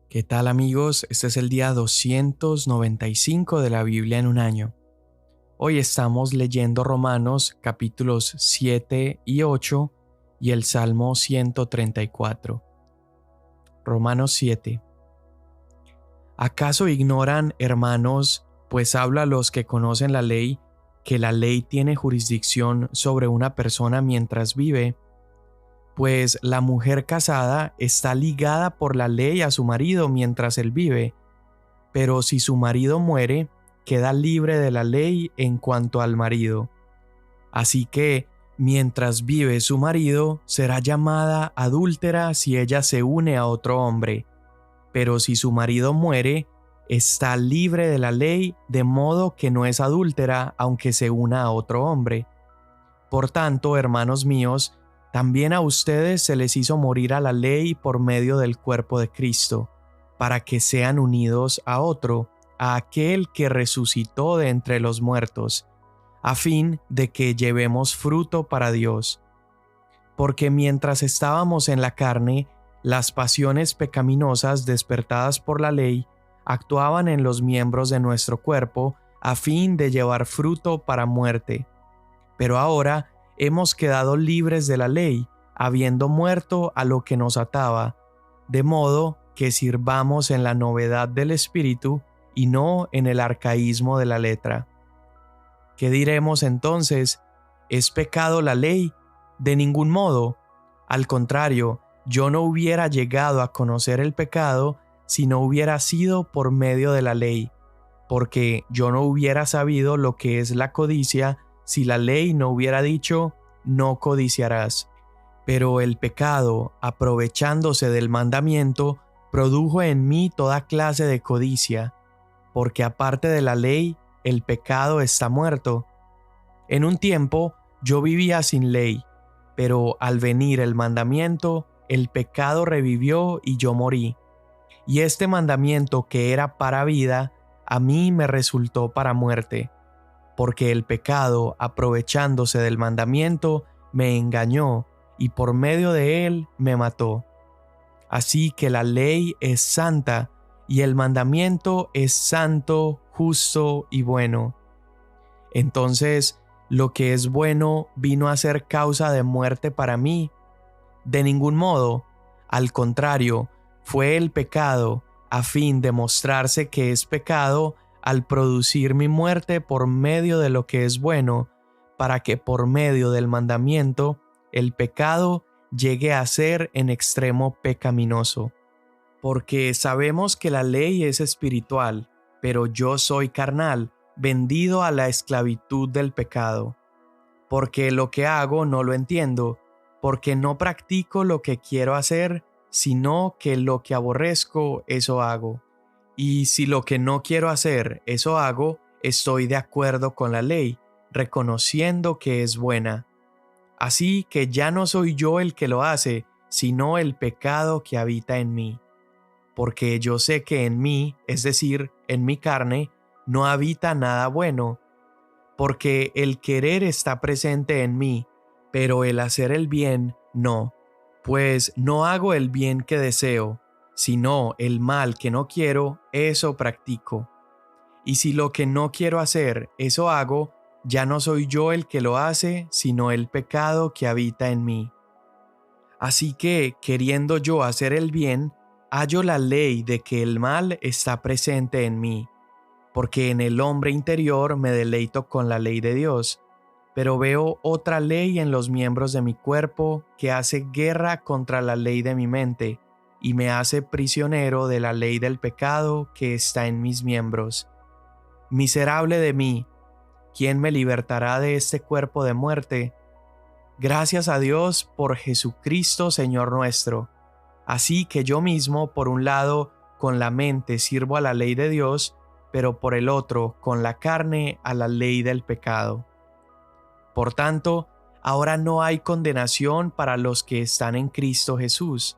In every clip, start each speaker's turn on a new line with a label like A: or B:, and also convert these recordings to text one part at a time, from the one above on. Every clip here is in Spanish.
A: ¿Qué tal amigos? Este es el día 295 de la Biblia en un año. Hoy estamos leyendo Romanos capítulos 7 y 8 y el Salmo 134. Romanos 7. ¿Acaso ignoran, hermanos, pues habla los que conocen la ley, que la ley tiene jurisdicción sobre una persona mientras vive? Pues la mujer casada está ligada por la ley a su marido mientras él vive, pero si su marido muere, queda libre de la ley en cuanto al marido. Así que, mientras vive su marido, será llamada adúltera si ella se une a otro hombre, pero si su marido muere, está libre de la ley, de modo que no es adúltera aunque se una a otro hombre. Por tanto, hermanos míos, también a ustedes se les hizo morir a la ley por medio del cuerpo de Cristo, para que sean unidos a otro, a aquel que resucitó de entre los muertos, a fin de que llevemos fruto para Dios. Porque mientras estábamos en la carne, las pasiones pecaminosas despertadas por la ley actuaban en los miembros de nuestro cuerpo a fin de llevar fruto para muerte. Pero ahora hemos quedado libres de la ley, habiendo muerto a lo que nos ataba, de modo que sirvamos en la novedad del Espíritu y no en el arcaísmo de la letra. ¿Qué diremos entonces? ¿Es pecado la ley? De ningún modo. Al contrario, yo no hubiera llegado a conocer el pecado si no hubiera sido por medio de la ley, porque yo no hubiera sabido lo que es la codicia si la ley no hubiera dicho, no codiciarás. Pero el pecado, aprovechándose del mandamiento, produjo en mí toda clase de codicia, porque aparte de la ley, el pecado está muerto. En un tiempo yo vivía sin ley, pero al venir el mandamiento, el pecado revivió y yo morí. Y este mandamiento que era para vida, a mí me resultó para muerte, porque el pecado, aprovechándose del mandamiento, me engañó y por medio de él me mató. Así que la ley es santa y el mandamiento es santo, justo y bueno. Entonces, lo que es bueno vino a ser causa de muerte para mí. De ningún modo, al contrario, fue el pecado, a fin de mostrarse que es pecado, al producir mi muerte por medio de lo que es bueno, para que por medio del mandamiento el pecado llegue a ser en extremo pecaminoso. Porque sabemos que la ley es espiritual, pero yo soy carnal, vendido a la esclavitud del pecado. Porque lo que hago no lo entiendo, porque no practico lo que quiero hacer, sino que lo que aborrezco, eso hago. Y si lo que no quiero hacer, eso hago, estoy de acuerdo con la ley, reconociendo que es buena. Así que ya no soy yo el que lo hace, sino el pecado que habita en mí. Porque yo sé que en mí, es decir, en mi carne, no habita nada bueno. Porque el querer está presente en mí, pero el hacer el bien no. Pues no hago el bien que deseo, sino el mal que no quiero, eso practico. Y si lo que no quiero hacer, eso hago, ya no soy yo el que lo hace, sino el pecado que habita en mí. Así que, queriendo yo hacer el bien, hallo la ley de que el mal está presente en mí, porque en el hombre interior me deleito con la ley de Dios, pero veo otra ley en los miembros de mi cuerpo que hace guerra contra la ley de mi mente y me hace prisionero de la ley del pecado que está en mis miembros. Miserable de mí, ¿quién me libertará de este cuerpo de muerte? Gracias a Dios por Jesucristo Señor nuestro. Así que yo mismo, por un lado, con la mente sirvo a la ley de Dios, pero por el otro, con la carne, a la ley del pecado. Por tanto, ahora no hay condenación para los que están en Cristo Jesús,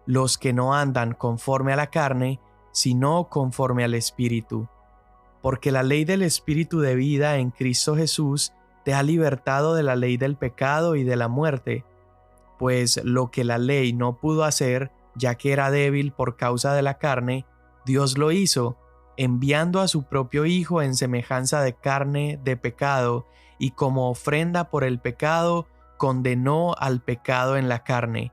A: los que no andan conforme a la carne, sino conforme al Espíritu. Porque la ley del Espíritu de vida en Cristo Jesús te ha libertado de la ley del pecado y de la muerte, pues lo que la ley no pudo hacer, ya que era débil por causa de la carne, Dios lo hizo, enviando a su propio Hijo en semejanza de carne de pecado, y como ofrenda por el pecado, condenó al pecado en la carne,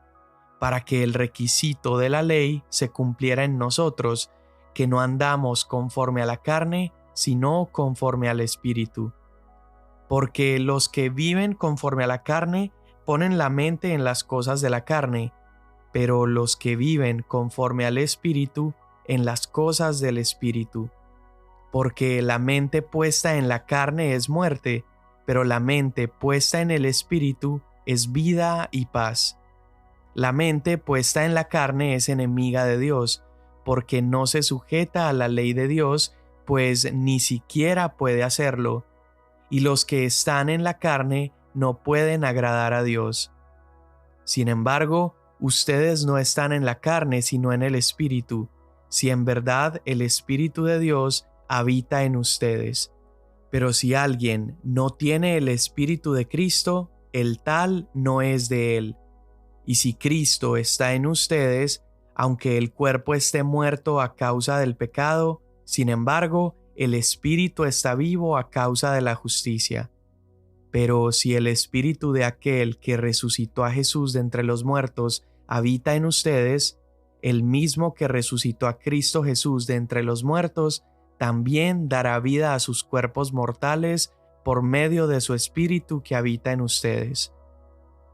A: para que el requisito de la ley se cumpliera en nosotros, que no andamos conforme a la carne, sino conforme al Espíritu. Porque los que viven conforme a la carne ponen la mente en las cosas de la carne, pero los que viven conforme al Espíritu en las cosas del Espíritu. Porque la mente puesta en la carne es muerte, pero la mente puesta en el Espíritu es vida y paz. La mente puesta en la carne es enemiga de Dios, porque no se sujeta a la ley de Dios, pues ni siquiera puede hacerlo, y los que están en la carne no pueden agradar a Dios. Sin embargo, ustedes no están en la carne, sino en el Espíritu, si en verdad el Espíritu de Dios habita en ustedes. Pero si alguien no tiene el Espíritu de Cristo, el tal no es de él. Y si Cristo está en ustedes, aunque el cuerpo esté muerto a causa del pecado, sin embargo, el Espíritu está vivo a causa de la justicia. Pero si el Espíritu de aquel que resucitó a Jesús de entre los muertos habita en ustedes, el mismo que resucitó a Cristo Jesús de entre los muertos, también dará vida a sus cuerpos mortales por medio de su Espíritu que habita en ustedes.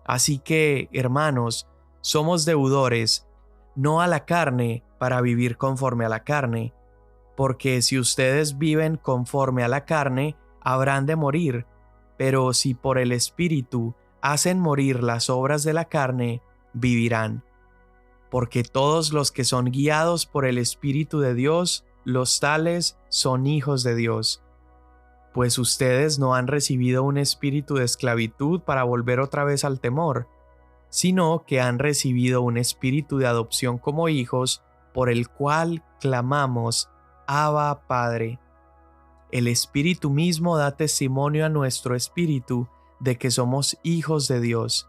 A: Así que, hermanos, somos deudores, no a la carne, para vivir conforme a la carne, porque si ustedes viven conforme a la carne, habrán de morir, pero si por el Espíritu hacen morir las obras de la carne, vivirán. Porque todos los que son guiados por el Espíritu de Dios, los tales son hijos de Dios. Pues ustedes no han recibido un espíritu de esclavitud para volver otra vez al temor, sino que han recibido un espíritu de adopción como hijos, por el cual clamamos, Abba, Padre. El Espíritu mismo da testimonio a nuestro espíritu de que somos hijos de Dios.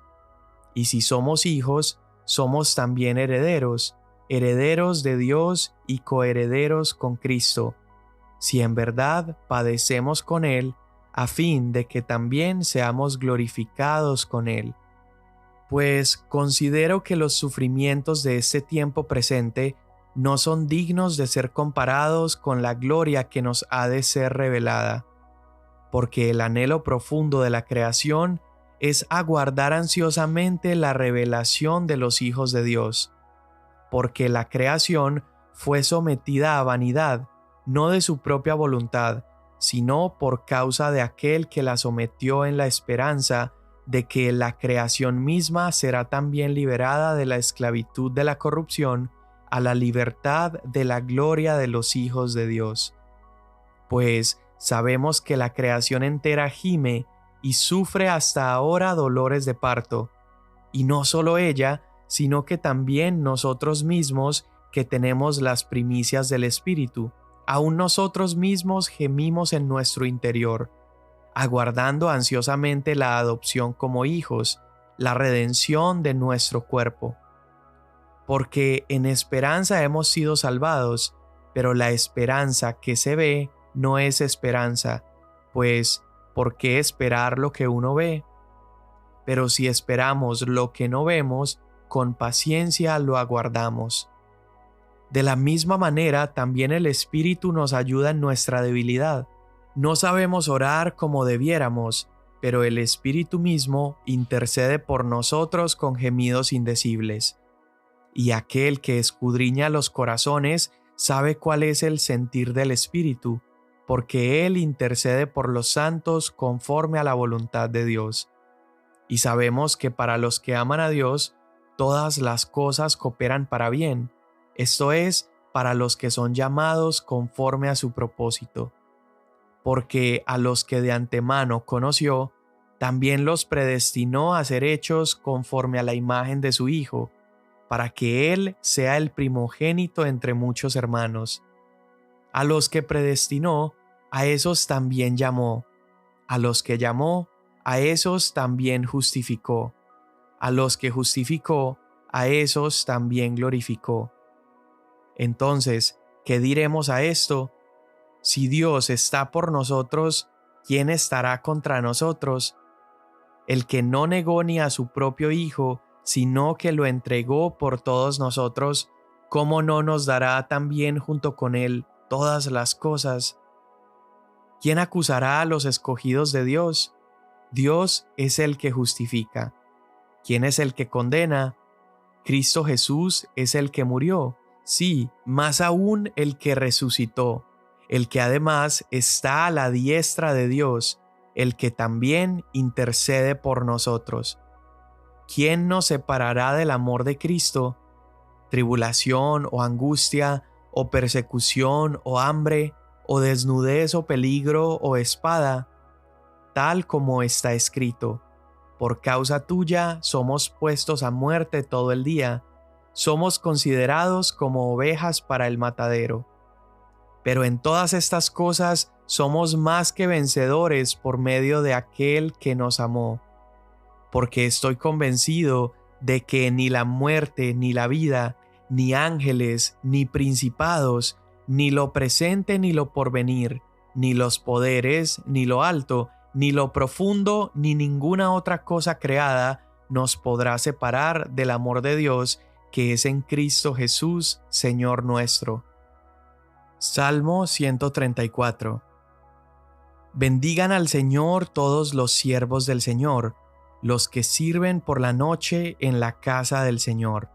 A: Y si somos hijos, somos también herederos, herederos de Dios y coherederos con Cristo, si en verdad padecemos con Él, a fin de que también seamos glorificados con Él. Pues considero que los sufrimientos de este tiempo presente no son dignos de ser comparados con la gloria que nos ha de ser revelada, porque el anhelo profundo de la creación es aguardar ansiosamente la revelación de los hijos de Dios, porque la creación fue sometida a vanidad, no de su propia voluntad, sino por causa de aquel que la sometió, en la esperanza de que la creación misma será también liberada de la esclavitud de la corrupción a la libertad de la gloria de los hijos de Dios. Pues sabemos que la creación entera gime y sufre hasta ahora dolores de parto, y no solo ella, sino que también nosotros mismos, que tenemos las primicias del Espíritu, aún nosotros mismos gemimos en nuestro interior, aguardando ansiosamente la adopción como hijos, la redención de nuestro cuerpo. Porque en esperanza hemos sido salvados, pero la esperanza que se ve no es esperanza, pues ¿por qué esperar lo que uno ve? Pero si esperamos lo que no vemos, con paciencia lo aguardamos. De la misma manera, también el Espíritu nos ayuda en nuestra debilidad. No sabemos orar como debiéramos, pero el Espíritu mismo intercede por nosotros con gemidos indecibles. Y aquel que escudriña los corazones sabe cuál es el sentir del Espíritu, porque Él intercede por los santos conforme a la voluntad de Dios. Y sabemos que para los que aman a Dios, todas las cosas cooperan para bien, esto es, para los que son llamados conforme a su propósito. Porque a los que de antemano conoció, también los predestinó a ser hechos conforme a la imagen de su Hijo, para que Él sea el primogénito entre muchos hermanos. A los que predestinó, a esos también llamó. A los que llamó, a esos también justificó. A los que justificó, a esos también glorificó. Entonces, ¿qué diremos a esto? Si Dios está por nosotros, ¿quién estará contra nosotros? El que no negó ni a su propio Hijo, sino que lo entregó por todos nosotros, ¿cómo no nos dará también junto con él todas las cosas? ¿Quién acusará a los escogidos de Dios? Dios es el que justifica. ¿Quién es el que condena? Cristo Jesús es el que murió, sí, más aún el que resucitó, el que además está a la diestra de Dios, el que también intercede por nosotros. ¿Quién nos separará del amor de Cristo? ¿Tribulación o angustia, o persecución o hambre, o desnudez o peligro o espada? Tal como está escrito: por causa tuya somos puestos a muerte todo el día, somos considerados como ovejas para el matadero. Pero en todas estas cosas somos más que vencedores por medio de aquel que nos amó. Porque estoy convencido de que ni la muerte, ni la vida, ni ángeles, ni principados, ni lo presente, ni lo porvenir, ni los poderes, ni lo alto, ni lo profundo, ni ninguna otra cosa creada nos podrá separar del amor de Dios que es en Cristo Jesús, Señor nuestro. Salmo 134. Bendigan al Señor todos los siervos del Señor, los que sirven por la noche en la casa del Señor.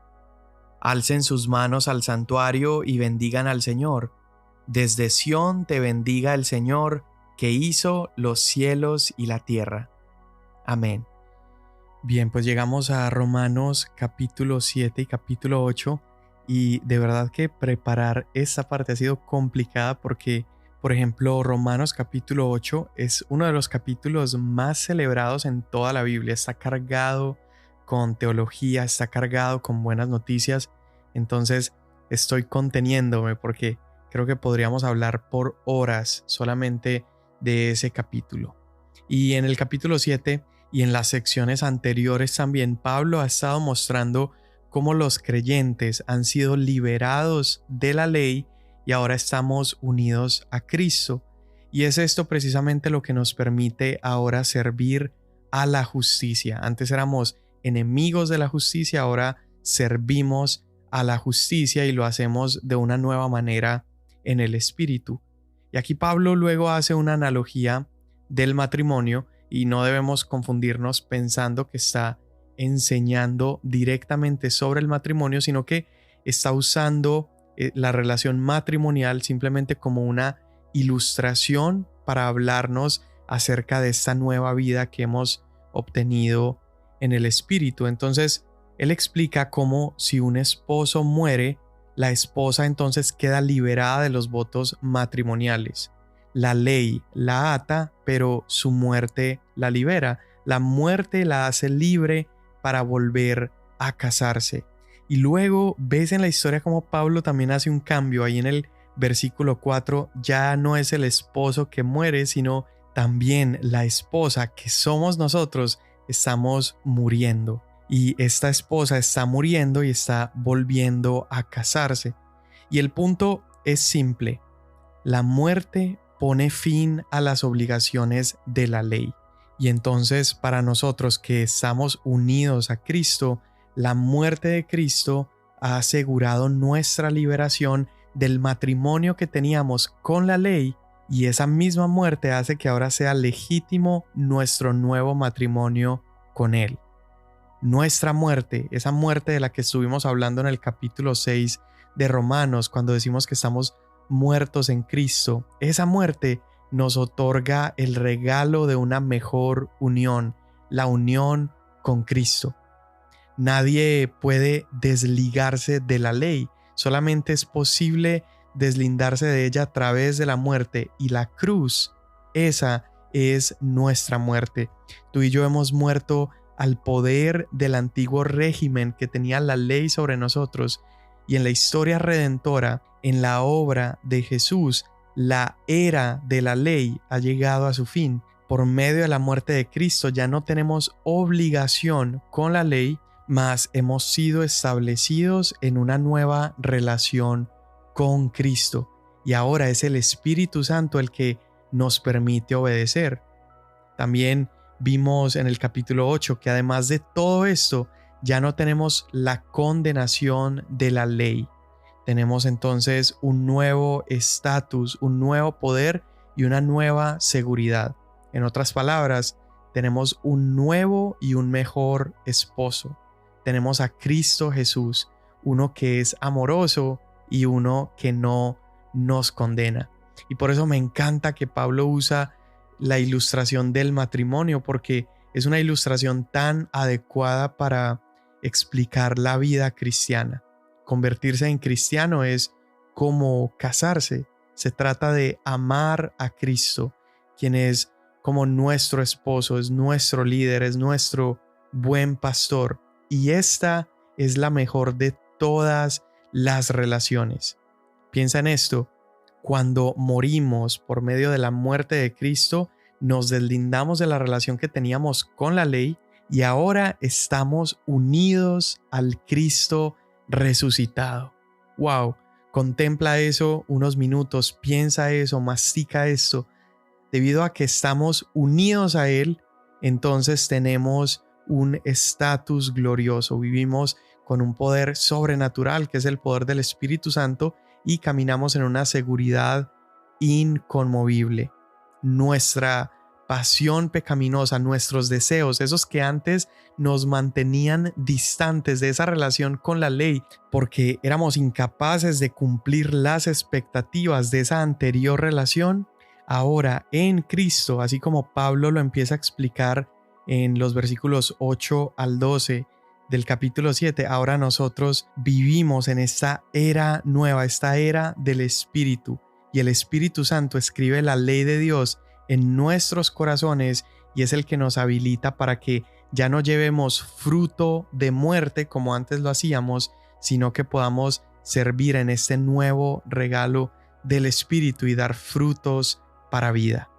A: Alcen sus manos al santuario y bendigan al Señor. Desde Sión te bendiga el Señor, que hizo los cielos y la tierra. Amén. Bien, pues llegamos a Romanos capítulo 7 y capítulo 8, y de verdad que preparar esta parte ha sido complicada porque, por ejemplo, Romanos capítulo 8 es uno de los capítulos más celebrados en toda la Biblia. Está cargado con teología, está cargado con buenas noticias. Entonces estoy conteniéndome porque creo que podríamos hablar por horas solamente de ese capítulo. Y en el capítulo 7 y en las secciones anteriores también, Pablo ha estado mostrando cómo los creyentes han sido liberados de la ley y ahora estamos unidos a Cristo. Y es esto precisamente lo que nos permite ahora servir a la justicia. Antes éramos enemigos de la justicia, ahora servimos a la justicia y lo hacemos de una nueva manera en el Espíritu. Y aquí Pablo luego hace una analogía del matrimonio y no debemos confundirnos pensando que está enseñando directamente sobre el matrimonio, sino que está usando la relación matrimonial simplemente como una ilustración para hablarnos acerca de esta nueva vida que hemos obtenido en el Espíritu. Entonces, él explica cómo si un esposo muere, la esposa entonces queda liberada de los votos matrimoniales. La ley la ata, pero su muerte la libera. La muerte la hace libre para volver a casarse. Y luego ves en la historia cómo Pablo también hace un cambio. Ahí en el versículo 4 ya no es el esposo que muere, sino también la esposa, que somos nosotros, estamos muriendo. Y esta esposa está muriendo y está volviendo a casarse. Y el punto es simple: la muerte pone fin a las obligaciones de la ley. Y entonces para nosotros que estamos unidos a Cristo, la muerte de Cristo ha asegurado nuestra liberación del matrimonio que teníamos con la ley, y esa misma muerte hace que ahora sea legítimo nuestro nuevo matrimonio con Él. Nuestra muerte, esa muerte de la que estuvimos hablando en el capítulo 6 de Romanos, cuando decimos que estamos muertos en Cristo, esa muerte nos otorga el regalo de una mejor unión, la unión con Cristo. Nadie puede desligarse de la ley, solamente es posible deslindarse de ella a través de la muerte, y la cruz, esa es nuestra muerte. Tú y yo hemos muerto al poder del antiguo régimen que tenía la ley sobre nosotros, y en la historia redentora, en la obra de Jesús, la era de la ley ha llegado a su fin. Por medio de la muerte de Cristo ya no tenemos obligación con la ley, mas hemos sido establecidos en una nueva relación con Cristo, y ahora es el Espíritu Santo el que nos permite obedecer. También vimos en el capítulo 8 que además de todo esto, ya no tenemos la condenación de la ley. Tenemos entonces un nuevo estatus, un nuevo poder y una nueva seguridad. En otras palabras, tenemos un nuevo y un mejor esposo. Tenemos a Cristo Jesús, uno que es amoroso y uno que no nos condena. Y por eso me encanta que Pablo usa la ilustración del matrimonio, porque es una ilustración tan adecuada para explicar la vida cristiana. Convertirse en cristiano es como casarse. Se trata de amar a Cristo, quien es como nuestro esposo, es nuestro líder, es nuestro buen pastor. Y esta es la mejor de todas las relaciones. Piensa en esto. Cuando morimos por medio de la muerte de Cristo, nos deslindamos de la relación que teníamos con la ley y ahora estamos unidos al Cristo resucitado. ¡Wow! Contempla eso unos minutos, piensa eso, mastica esto. Debido a que estamos unidos a Él, entonces tenemos un estatus glorioso. Vivimos con un poder sobrenatural que es el poder del Espíritu Santo y caminamos en una seguridad inconmovible. Nuestra pasión pecaminosa, nuestros deseos, esos que antes nos mantenían distantes de esa relación con la ley porque éramos incapaces de cumplir las expectativas de esa anterior relación, ahora en Cristo, así como Pablo lo empieza a explicar en los versículos 8 al 12 del capítulo 7, ahora nosotros vivimos en esta era nueva, esta era del Espíritu, y el Espíritu Santo escribe la ley de Dios en nuestros corazones y es el que nos habilita para que ya no llevemos fruto de muerte como antes lo hacíamos, sino que podamos servir en este nuevo regalo del Espíritu y dar frutos para vida.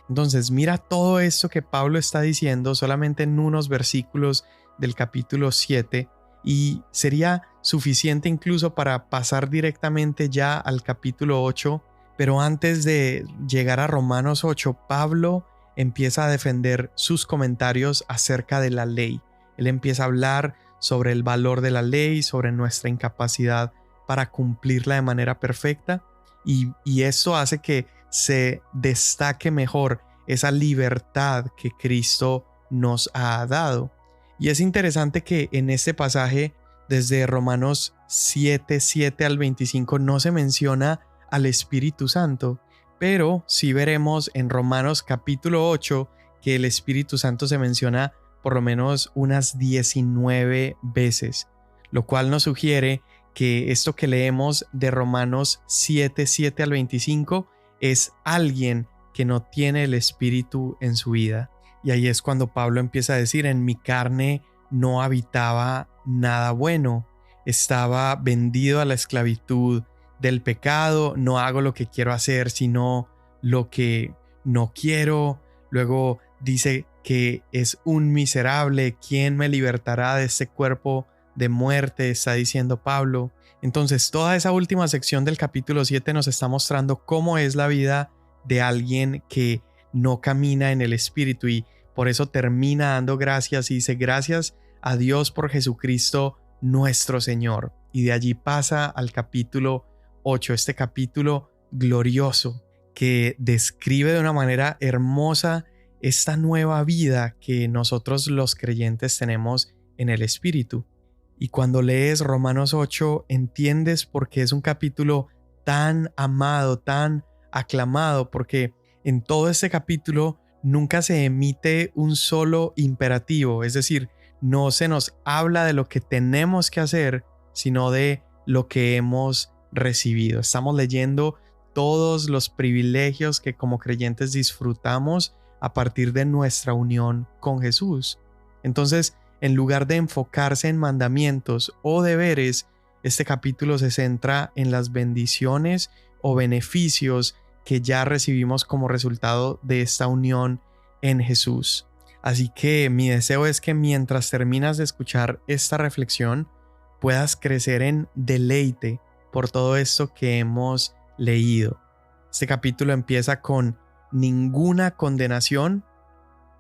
A: Entonces, mira todo esto que Pablo está diciendo solamente en unos versículos del capítulo 7 y sería suficiente incluso para pasar directamente ya al capítulo 8, pero antes de llegar a Romanos 8, Pablo empieza a defender sus comentarios acerca de la ley. Él empieza a hablar sobre el valor de la ley, sobre nuestra incapacidad para cumplirla de manera perfecta y esto hace que se destaque mejor esa libertad que Cristo nos ha dado. Y es interesante que en este pasaje, desde Romanos 7 al 25, no se menciona al Espíritu Santo, pero sí veremos en Romanos capítulo 8 que el Espíritu Santo se menciona por lo menos unas 19 veces, lo cual nos sugiere que esto que leemos de Romanos 7 al 25 es alguien que no tiene el Espíritu en su vida. Y ahí es cuando Pablo empieza a decir: en mi carne no habitaba nada bueno, estaba vendido a la esclavitud del pecado, no hago lo que quiero hacer, sino lo que no quiero. Luego dice que es un miserable, ¿quién me libertará de este cuerpo de muerte?, está diciendo Pablo. Entonces, toda esa última sección del capítulo 7 nos está mostrando cómo es la vida de alguien que no camina en el Espíritu, y por eso termina dando gracias y dice: gracias a Dios por Jesucristo nuestro Señor. Y de allí pasa al capítulo 8, este capítulo glorioso que describe de una manera hermosa esta nueva vida que nosotros los creyentes tenemos en el Espíritu. Y cuando lees Romanos 8 entiendes por qué es un capítulo tan amado, tan aclamado, porque en todo este capítulo nunca se emite un solo imperativo, es decir, no se nos habla de lo que tenemos que hacer, sino de lo que hemos recibido. Estamos leyendo todos los privilegios que como creyentes disfrutamos a partir de nuestra unión con Jesús. Entonces, en lugar de enfocarse en mandamientos o deberes, este capítulo se centra en las bendiciones o beneficios que ya recibimos como resultado de esta unión en Jesús. Así que mi deseo es que mientras terminas de escuchar esta reflexión, puedas crecer en deleite por todo esto que hemos leído. Este capítulo empieza con ninguna condenación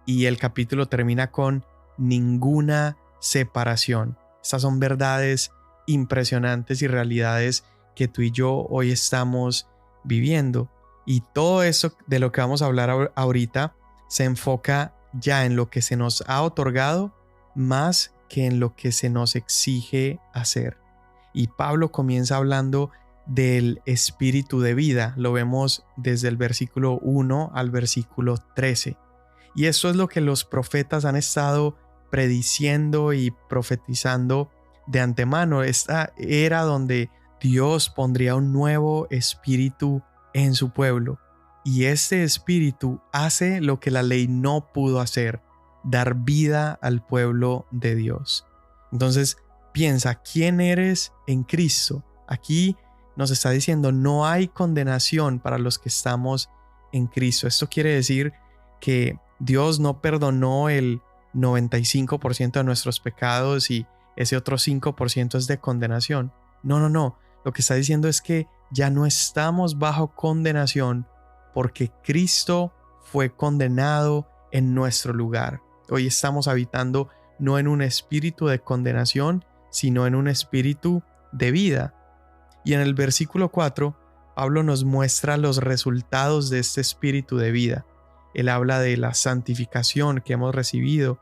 A: y el capítulo termina con ninguna separación. Estas son verdades impresionantes y realidades que tú y yo hoy estamos viviendo. Y todo eso de lo que vamos a hablar ahorita se enfoca ya en lo que se nos ha otorgado más que en lo que se nos exige hacer. Y Pablo comienza hablando del espíritu de vida. Lo vemos desde el versículo 1 al versículo 13. Y eso es lo que los profetas han estado prediciendo y profetizando de antemano. Esta era donde Dios pondría un nuevo espíritu en su pueblo. Y este espíritu hace lo que la ley no pudo hacer, dar vida al pueblo de Dios. Entonces, piensa, ¿quién eres en Cristo? Aquí nos está diciendo, no hay condenación para los que estamos en Cristo. Esto quiere decir que Dios no perdonó el 95% de nuestros pecados y ese otro 5% es de condenación. No. Lo que está diciendo es que ya no estamos bajo condenación porque Cristo fue condenado en nuestro lugar. Hoy estamos habitando no en un espíritu de condenación, sino en un espíritu de vida. Y en el versículo 4, Pablo nos muestra los resultados de este espíritu de vida. Él habla de la santificación que hemos recibido.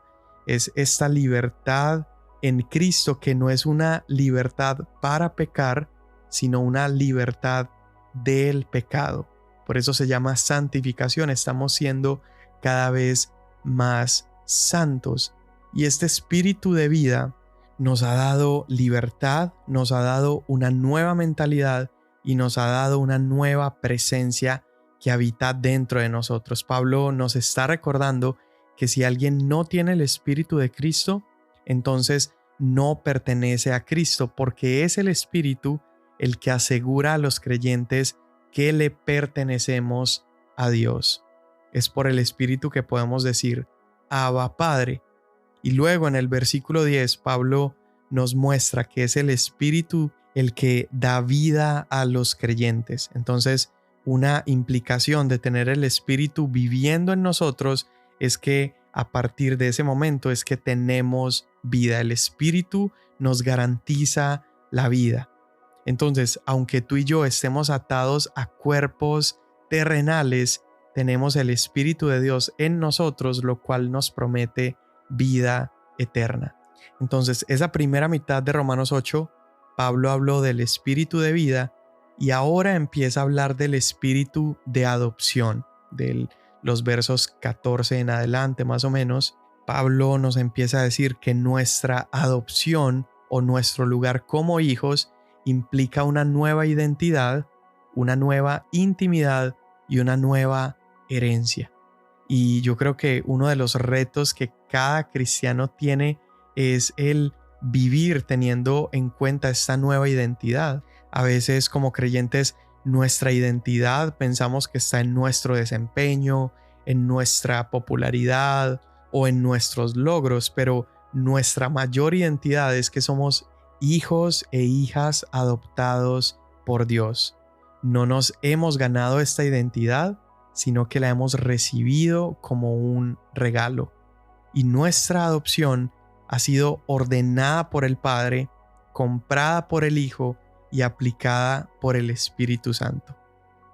A: Es esta libertad en Cristo que no es una libertad para pecar, sino una libertad del pecado. Por eso se llama santificación. Estamos siendo cada vez más santos. Y este espíritu de vida nos ha dado libertad, nos ha dado una nueva mentalidad y nos ha dado una nueva presencia que habita dentro de nosotros. Pablo nos está recordando que si alguien no tiene el Espíritu de Cristo, entonces no pertenece a Cristo, porque es el Espíritu el que asegura a los creyentes que le pertenecemos a Dios. Es por el Espíritu que podemos decir, Abba Padre. Y luego en el versículo 10, Pablo nos muestra que es el Espíritu el que da vida a los creyentes. Entonces, una implicación de tener el Espíritu viviendo en nosotros es que a partir de ese momento es que tenemos vida. El Espíritu nos garantiza la vida. Entonces, aunque tú y yo estemos atados a cuerpos terrenales, tenemos el Espíritu de Dios en nosotros, lo cual nos promete vida eterna. Entonces, esa primera mitad de Romanos 8, Pablo habló del Espíritu de vida y ahora empieza a hablar del Espíritu de adopción, de los versos 14 en adelante más o menos. Pablo nos empieza a decir que nuestra adopción o nuestro lugar como hijos implica una nueva identidad, una nueva intimidad y una nueva herencia. Y yo creo que uno de los retos que cada cristiano tiene es el vivir teniendo en cuenta esta nueva identidad. A veces como creyentes nuestra identidad pensamos que está en nuestro desempeño, en nuestra popularidad o en nuestros logros, pero nuestra mayor identidad es que somos hijos e hijas adoptados por Dios. No nos hemos ganado esta identidad, sino que la hemos recibido como un regalo. Y nuestra adopción ha sido ordenada por el Padre, comprada por el Hijo y aplicada por el Espíritu Santo.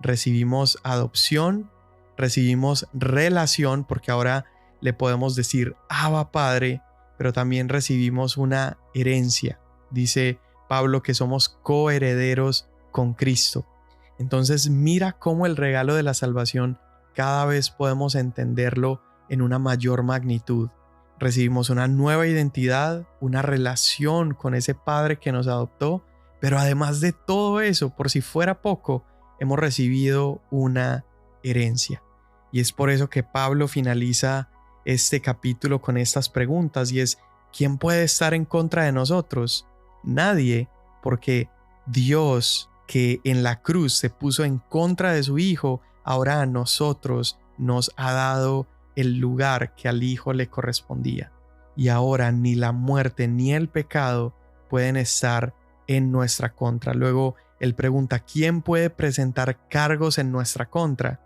A: Recibimos adopción, recibimos relación, porque ahora le podemos decir Abba Padre, pero también recibimos una herencia. Dice Pablo que somos coherederos con Cristo. Entonces mira cómo el regalo de la salvación cada vez podemos entenderlo en una mayor magnitud. Recibimos una nueva identidad, una relación con ese Padre que nos adoptó, pero además de todo eso, por si fuera poco, hemos recibido una herencia. Y es por eso que Pablo finaliza este capítulo con estas preguntas y es, ¿quién puede estar en contra de nosotros? Nadie, porque Dios, que en la cruz se puso en contra de su Hijo, ahora a nosotros nos ha dado el lugar que al Hijo le correspondía. Y ahora ni la muerte ni el pecado pueden estar en nuestra contra. Luego él pregunta, ¿quién puede presentar cargos en nuestra contra?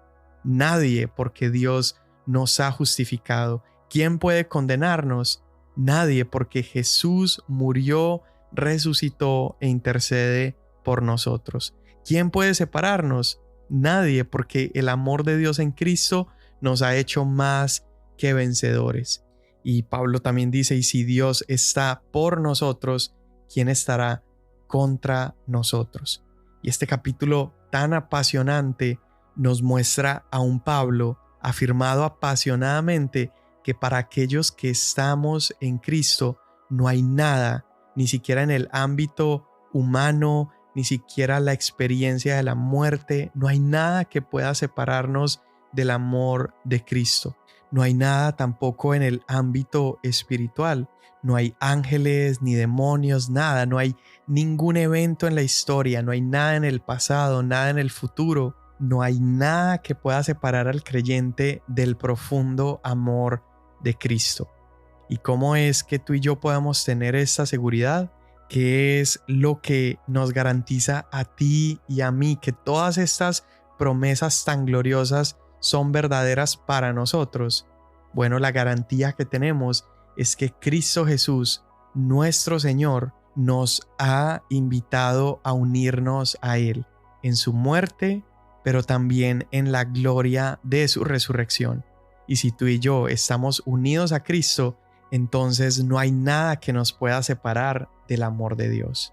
A: Nadie, porque Dios nos ha justificado. ¿Quién puede condenarnos? Nadie, porque Jesús murió, resucitó e intercede por nosotros. ¿Quién puede separarnos? Nadie, porque el amor de Dios en Cristo nos ha hecho más que vencedores. Y Pablo también dice, y si Dios está por nosotros, ¿quién estará contra nosotros? Y este capítulo tan apasionante nos muestra a un Pablo afirmado apasionadamente que para aquellos que estamos en Cristo no hay nada, ni siquiera en el ámbito humano, ni siquiera la experiencia de la muerte, no hay nada que pueda separarnos del amor de Cristo. No hay nada tampoco en el ámbito espiritual. No hay ángeles ni demonios, nada. No hay ningún evento en la historia, no hay nada en el pasado, nada en el futuro. No hay nada que pueda separar al creyente del profundo amor de Cristo. ¿Y cómo es que tú y yo podamos tener esta seguridad? ¿Qué es lo que nos garantiza a ti y a mí que todas estas promesas tan gloriosas son verdaderas para nosotros? Bueno, la garantía que tenemos es que Cristo Jesús, nuestro Señor, nos ha invitado a unirnos a Él en su muerte, pero también en la gloria de su resurrección. Y si tú y yo estamos unidos a Cristo, entonces no hay nada que nos pueda separar del amor de Dios.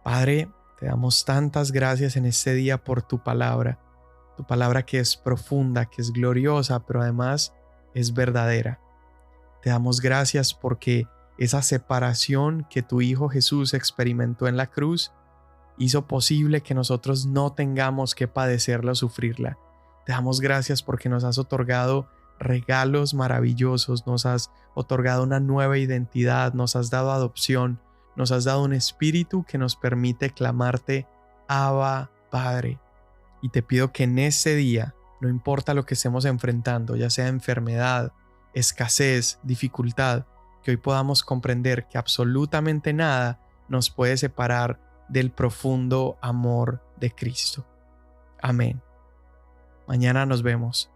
A: Padre, te damos tantas gracias en este día por tu palabra que es profunda, que es gloriosa, pero además es verdadera. Te damos gracias porque esa separación que tu Hijo Jesús experimentó en la cruz hizo posible que nosotros no tengamos que padecerla o sufrirla. Te damos gracias porque nos has otorgado regalos maravillosos, nos has otorgado una nueva identidad, nos has dado adopción, nos has dado un espíritu que nos permite clamarte, Abba, Padre. Y te pido que en este día, no importa lo que estemos enfrentando, ya sea enfermedad, escasez, dificultad, que hoy podamos comprender que absolutamente nada nos puede separar del profundo amor de Cristo. Amén. Mañana nos vemos.